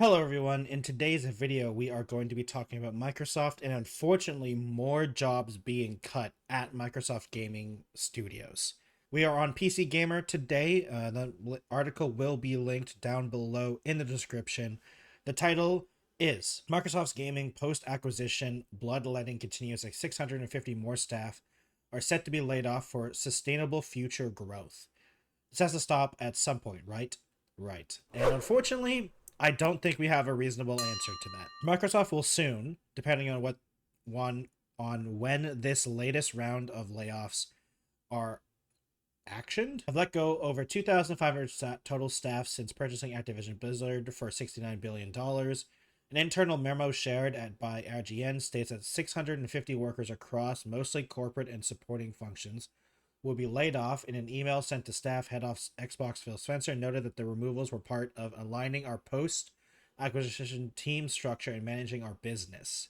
Hello everyone, in today's video we are going to be talking about Microsoft and unfortunately more jobs being cut at Microsoft Gaming Studios. We are on PC Gamer today. The article will be linked down below in the description. The title is Microsoft's Gaming Post-Acquisition Bloodletting Continues as 650 more staff are set to be laid off for sustainable future growth. This has to stop at some point, right? Right. And unfortunately, I don't think we have a reasonable answer to that. Microsoft will soon, depending on when this latest round of layoffs are actioned, have let go over 2,500 total staff since purchasing Activision Blizzard for $69 billion. An internal memo shared by RGN states that 650 workers across mostly corporate and supporting functions will be laid off. In an email sent to staff, head of Xbox Phil Spencer noted that the removals were part of aligning our post-acquisition team structure and managing our business.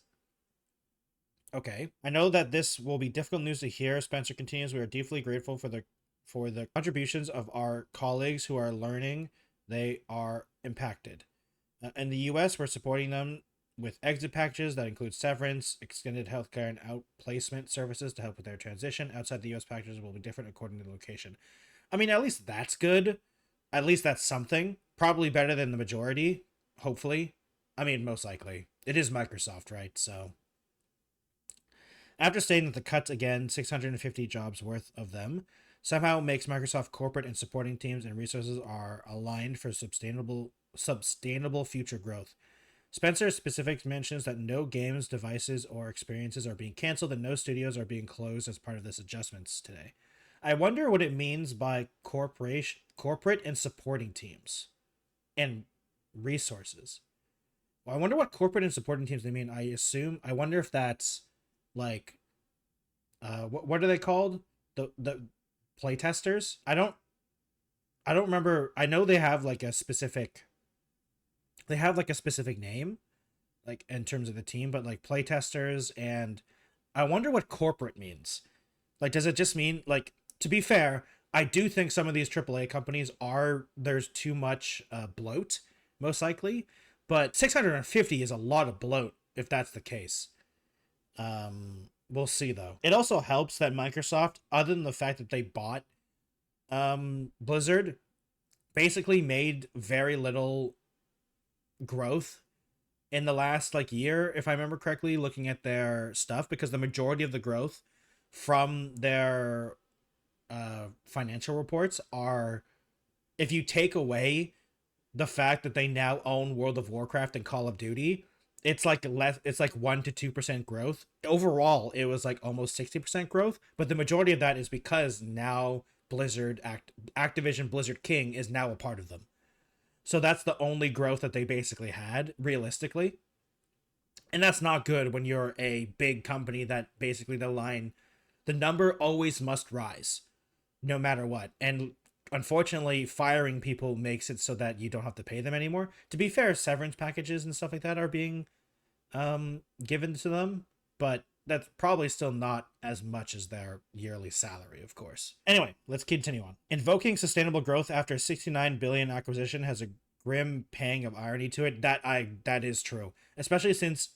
Okay. I know that this will be difficult news to hear. Spencer continues, we are deeply grateful for the contributions of our colleagues who are learning they are impacted. In the US, we're supporting them with exit packages that include severance, extended healthcare, and outplacement services to help with their transition. Outside the US, packages will be different according to the location. I mean, at least that's good. At least that's something. Probably better than the majority, hopefully. I mean, most likely. It is Microsoft, right? So, after stating that the cuts, again, 650 jobs worth of them, somehow makes Microsoft corporate and supporting teams and resources are aligned for sustainable future growth. Spencer specifics mentions that no games, devices, or experiences are being canceled and no studios are being closed as part of this adjustments today. I wonder what it means by corporate and supporting teams and resources. Well, I wonder what corporate and supporting teams they mean. I wonder if that's like, what are they called? The playtesters? I don't remember. I know they have like a specific name, like in terms of the team, but like playtesters, and I wonder what corporate means. Like, does it just mean, like, to be fair, I do think some of these AAA companies there's too much bloat, most likely, but 650 is a lot of bloat if that's the case. We'll see though. It also helps that Microsoft, other than the fact that they bought Blizzard, basically made very little growth in the last like year, if I remember correctly, looking at their stuff, because the majority of the growth from their financial reports are, if you take away the fact that they now own World of Warcraft and Call of Duty, it's like 1 to 2% growth. Overall, it was like almost 60% growth, but the majority of that is because now Activision Blizzard King is now a part of them. So that's the only growth that they basically had, realistically. And that's not good when you're a big company that basically the number always must rise, no matter what. And unfortunately, firing people makes it so that you don't have to pay them anymore. To be fair, severance packages and stuff like that are being given to them, but that's probably still not as much as their yearly salary, of course. Anyway, let's continue on. Invoking sustainable growth after $69 billion acquisition has a grim pang of irony to it. That is true, especially since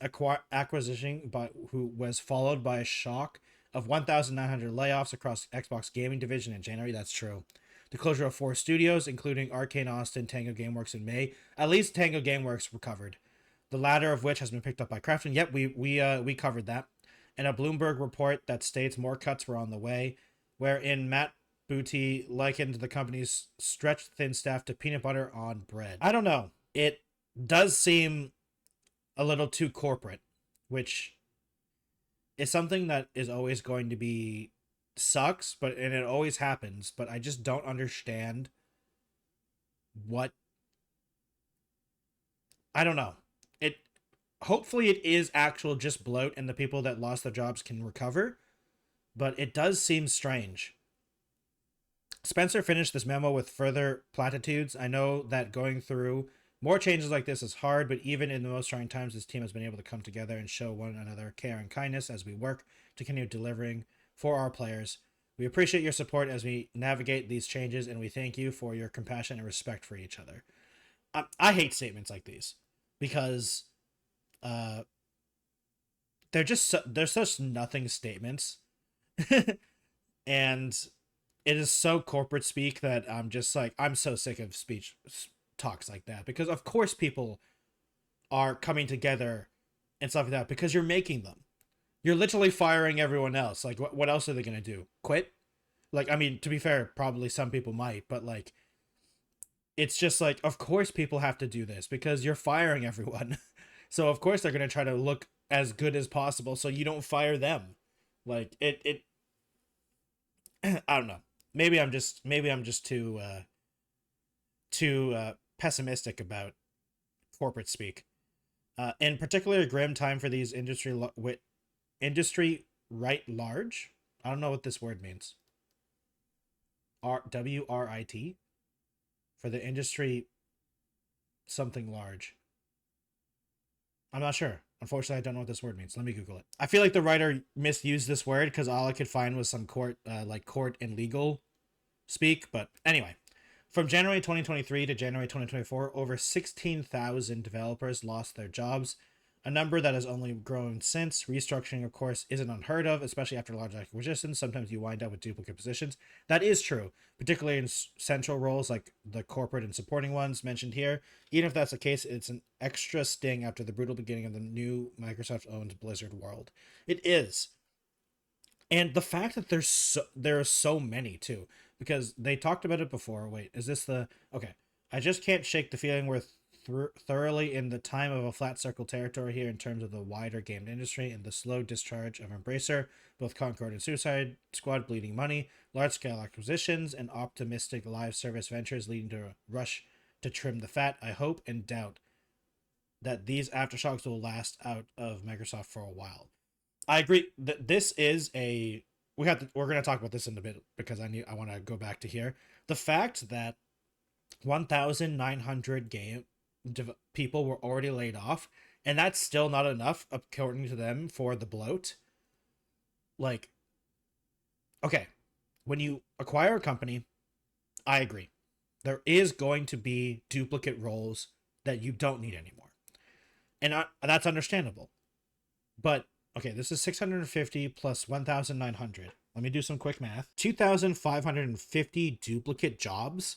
acquisition who was followed by a shock of 1,900 layoffs across Xbox gaming division in January. That's true. The closure of 4 studios, including Arcane Austin, Tango Gameworks in May. At least Tango Gameworks recovered. The latter of which has been picked up by Craftsman. Yep, we covered that. And a Bloomberg report that states more cuts were on the way, wherein Matt Booty likened the company's stretched thin staff to peanut butter on bread. I don't know. It does seem a little too corporate, which is something that is always going to be sucks, and it always happens, but I just don't understand what, I don't know. Hopefully it is actual just bloat and the people that lost their jobs can recover, but it does seem strange. Spencer finished this memo with further platitudes. I know that going through more changes like this is hard, but even in the most trying times, this team has been able to come together and show one another care and kindness as we work to continue delivering for our players. We appreciate your support as we navigate these changes, and we thank you for your compassion and respect for each other. I hate statements like these. because uh they're such nothing statements. And it is so corporate speak that I'm just like, I'm so sick of talks like that, because of course people are coming together and stuff like that because you're making them. You're literally firing everyone else. Like, what else are they gonna do? Quit? Like, I mean, to be fair, probably some people might, but like, it's just like, of course people have to do this because you're firing everyone. So of course they're gonna try to look as good as possible so you don't fire them. Like it I don't know. Maybe I'm just too pessimistic about corporate speak. In particular, a grim time for these industry right large. I don't know what this word means. WRIT for the industry something large. I'm not sure. Unfortunately, I don't know what this word means. Let me Google it. I feel like the writer misused this word because all I could find was some court and legal speak. But anyway, from January 2023 to January 2024, over 16,000 developers lost their jobs, a number that has only grown since. Restructuring, of course, isn't unheard of, especially after large acquisitions. Sometimes you wind up with duplicate positions. That is true, particularly in central roles like the corporate and supporting ones mentioned here. Even if that's the case, it's an extra sting after the brutal beginning of the new Microsoft-owned Blizzard world. It is. And the fact that there are so many too, because they talked about it before. Wait, is this the okay? I just can't shake the feeling we're thoroughly in the time of a flat circle territory here in terms of the wider game industry and the slow discharge of Embracer, both Concord and Suicide Squad bleeding money, large scale acquisitions, and optimistic live service ventures leading to a rush to trim the fat. I hope and doubt that these aftershocks will last out of Microsoft for a while. I agree that this is a we're going to talk about this in a bit because I want to go back to here. The fact that 1,900 people were already laid off, and that's still not enough according to them for the bloat. Like, okay, when you acquire a company, I agree. There is going to be duplicate roles that you don't need anymore. And that's understandable. But okay, this is 650 plus 1,900. Let me do some quick math. 2,550 duplicate jobs.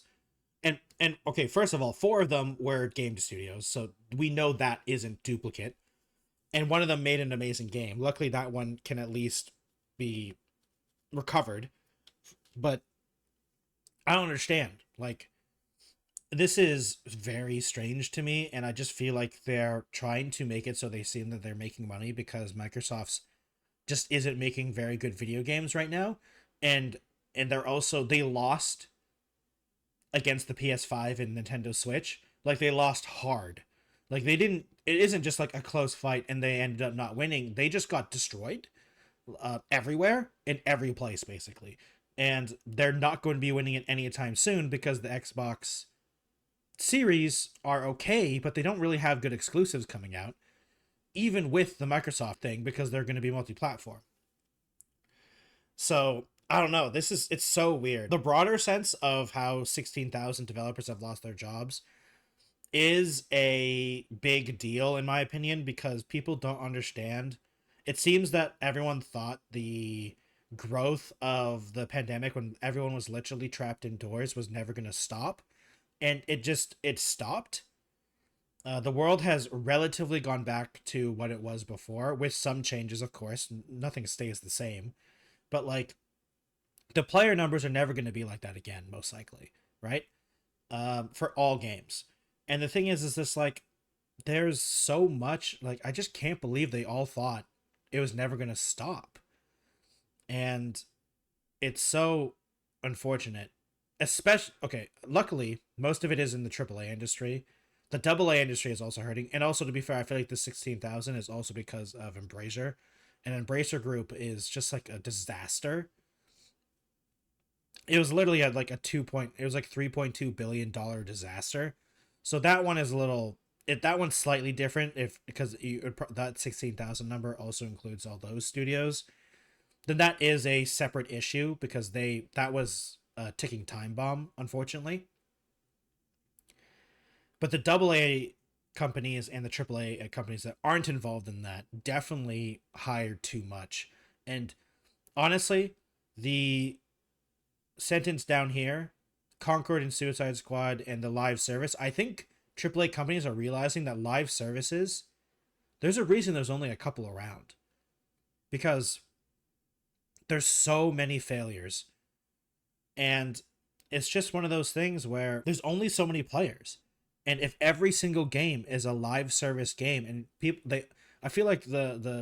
And okay, first of all, 4 of them were game studios, so we know that isn't duplicate. And one of them made an amazing game. Luckily, that one can at least be recovered. But I don't understand. Like, this is very strange to me, and I just feel like they're trying to make it so they seem that they're making money because Microsoft's just isn't making very good video games right now. And they lost against the PS5 and Nintendo Switch. Like, they lost hard. Like, they didn't it isn't just like a close fight and they ended up not winning. They just got destroyed everywhere in every place basically. And they're not going to be winning it anytime soon because the Xbox series are okay, but they don't really have good exclusives coming out, even with the Microsoft thing, because they're going to be multi-platform. So I don't know. It's so weird. The broader sense of how 16,000 developers have lost their jobs is a big deal in my opinion because people don't understand. It seems that everyone thought the growth of the pandemic when everyone was literally trapped indoors was never going to stop, and it stopped. The world has relatively gone back to what it was before, with some changes, of course. Nothing stays the same, but like the player numbers are never going to be like that again, most likely, right? For all games. And the thing is this like there's so much like I just can't believe they all thought it was never going to stop, and it's so unfortunate. Especially okay, luckily most of it is in the AAA industry. The AA industry is also hurting, and also to be fair, I feel like the 16,000 is also because of Embracer, and Embracer Group is just like a disaster. It was literally at like it was like $3.2 billion disaster. So that one is a little that one's slightly different if because that 16,000 number also includes all those studios. Then that is a separate issue because that was a ticking time bomb, unfortunately. But the AA companies and the AAA companies that aren't involved in that definitely hired too much. And honestly, the sentence down here, Concord and Suicide Squad and the live service, I think AAA companies are realizing that live services, there's a reason there's only a couple around. Because there's so many failures. And it's just one of those things where there's only so many players. And if every single game is a live service game, and people, I feel like the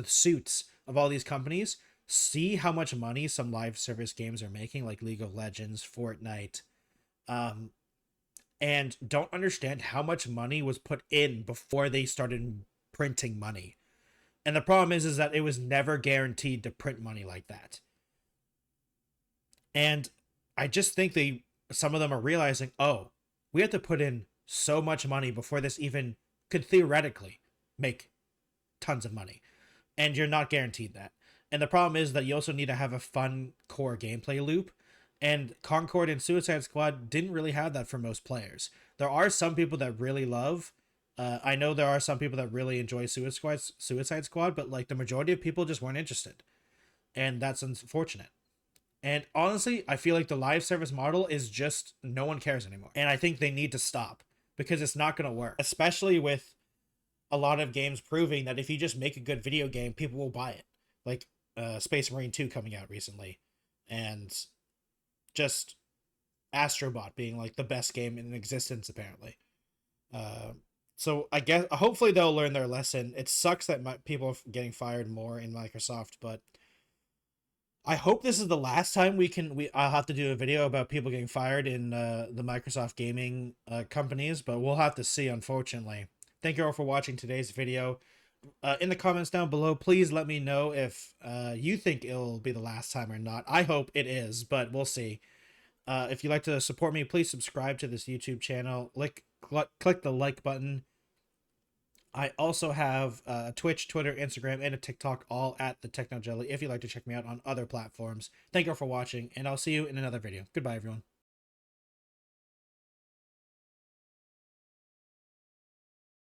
suits of all these companies see how much money some live service games are making, like League of Legends, Fortnite, and don't understand how much money was put in before they started printing money. And the problem is that it was never guaranteed to print money like that. And I just think some of them are realizing, oh, we have to put in so much money before this even could theoretically make tons of money. And you're not guaranteed that. And the problem is that you also need to have a fun core gameplay loop. And Concord and Suicide Squad didn't really have that for most players. There are some people that really love. I know there are some people that really enjoy Suicide Squad, but like the majority of people just weren't interested. And that's unfortunate. And honestly, I feel like the live service model is just no one cares anymore. And I think they need to stop because it's not going to work, especially with a lot of games proving that if you just make a good video game, people will buy it. Like Space Marine 2 coming out recently, and just Astrobot being like the best game in existence, apparently. So I guess hopefully they'll learn their lesson. It sucks that people are getting fired more in Microsoft, but I hope this is the last time I'll have to do a video about people getting fired in the Microsoft gaming companies, but we'll have to see, unfortunately. Thank you all for watching today's video. In the comments down below, please let me know if you think it'll be the last time or not. I hope it is, but we'll see. If you'd like to support me, please subscribe to this YouTube channel. Click the like button. I also have Twitch, Twitter, Instagram, and a TikTok, all at the Techno Jelly, if you'd like to check me out on other platforms. Thank you all for watching, and I'll see you in another video. Goodbye, everyone.